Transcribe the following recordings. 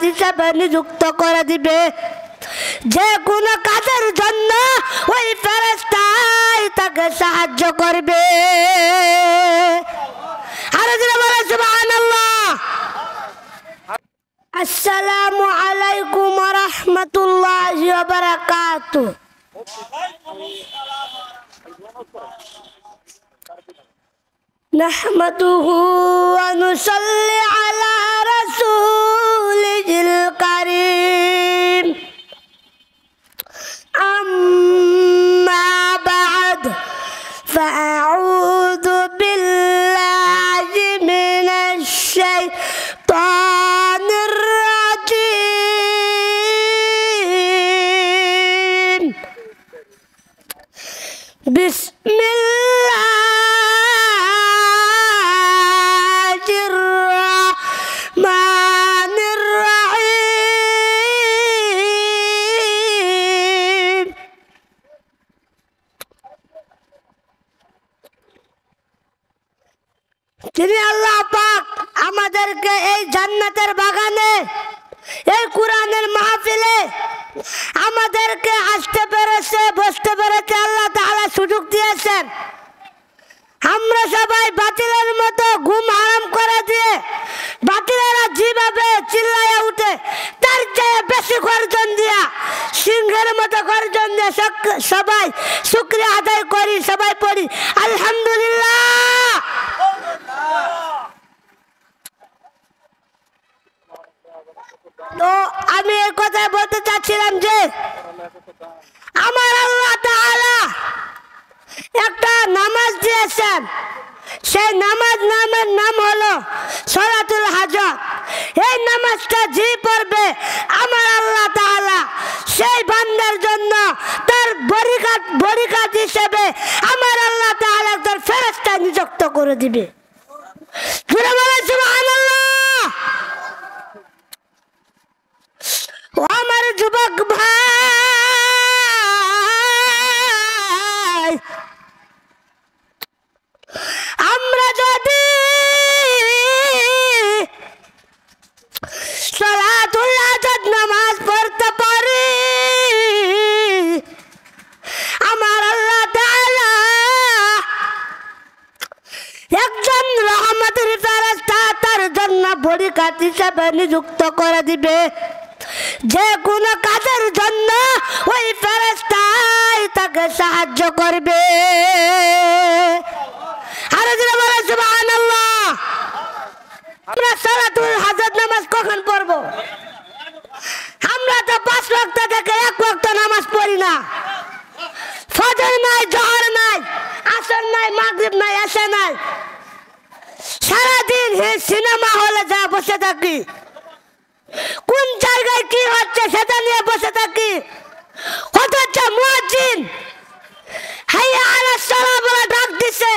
হিসেবে নিযুক্ত করে দিবে যে কোনো কাজের জন্য ওই ফেরেশতাই তাকে সাহায্য করবে আর যারা বলে সুবহানাল্লাহ আসসালামু আলাইকুম ওয়া রাহমাতুল্লাহি ওয়া বারাকাতুহু نحمده ونصلي على رسوله الكريم أما بعد فأعوذ بالله من الشيطان الرجيم بسم الله তিনি আল্লাহ পাক আমাদেরকে এই জান্নাতের বাগানে এই কোরআনের মাহফিলে আমাদেরকে আসতে পেরেছে বসতে পেরেছে আল্লাহ তাআলা সুযোগ দিয়েছেন আমরা সবাই বাতিলের মতো ঘুম হারাম করে দিয়ে বাতিলেরা যেভাবে চিল্লায়া উঠে তার চেয়ে বেশি গর্জন দিয়া সিংহের মতো গর্জন দিয়ে সবাই শুকরিয়া আদায় করি সবাই পড়ি আলহামদুলিল্লাহ তো আমি এই কথা বলতে চাচ্ছিলাম যে আমার আল্লাহ তাআলা একটা নামাজ দিয়েছেন সেই নামাজ নামের নাম হলো সালাতুল হাজত এই নামাজটা যে পড়বে আমার আল্লাহ তাআলা সেই বান্দার জন্য তার বরিকাত হিসেবে আমার আল্লাহ তাআলা তার ফেরেশতা নিযুক্ত করে দিবে সুবহানাল্লাহ ও আমার যুবক ভাই আমরা যদি সালাতুল হাজত নামাজ পড়তে পারি আমার আল্লাহ তাআলা একজন রহমতের ফেরেশতা তার জন্য বরিকাত হিসেবে নিযুক্ত করে দিবে যে কোনো কাজের জন্য ওই ফেরেশতাই তাকে সাহায্য করবে আর যারা বলে সুবহানাল্লাহ আমরা সালাতুল হাজত নামাজ কখন পড়ব আমরা তো 5 ওয়াক্ত থেকে 1 ওয়াক্ত নামাজ পড়ি না ফজর নাই জোহর নাই আসর নাই মাগরিব নাই এশা নাই সারা দিন সিনেমা হলে যা বসে থাকি কোন জায়গায় কি হচ্ছে সেটা নিয়ে বসে থাকি অথচ মুয়াজ্জিন হাইয়া আলাস সালাহ বলে ডাক দিছে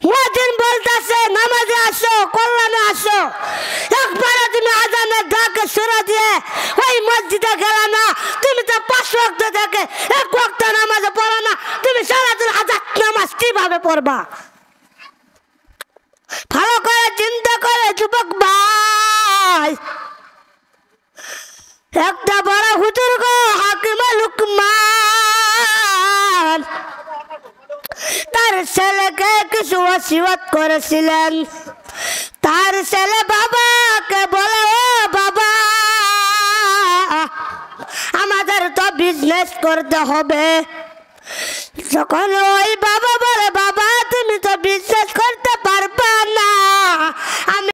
মুয়াজ্জিন বলতেছে নামাজে আসো কল্যাণে আসো একবারে তুমি আজানের ডাকে সুরা দিয়ে ওই মসজিদে গেলা না তুমি তো 5 ওয়াক্ত থেকে 1 ওয়াক্ত নামাজে পড়ো না তুমি সালাতুল হাজত নামাজ কিভাবে পড়বা ভালো করে চিন্তা করে যুবক ভাই একটা বড় হুজুর গো হাকিমে লুকমান তার ছেলেকে কিছু ওসিয়ত করেছিলেন তার ছেলে বাবাকে বলে ও বাবা আমাদের তো বিজনেস করতে হবে যখন ওই বাবা বলে বাবা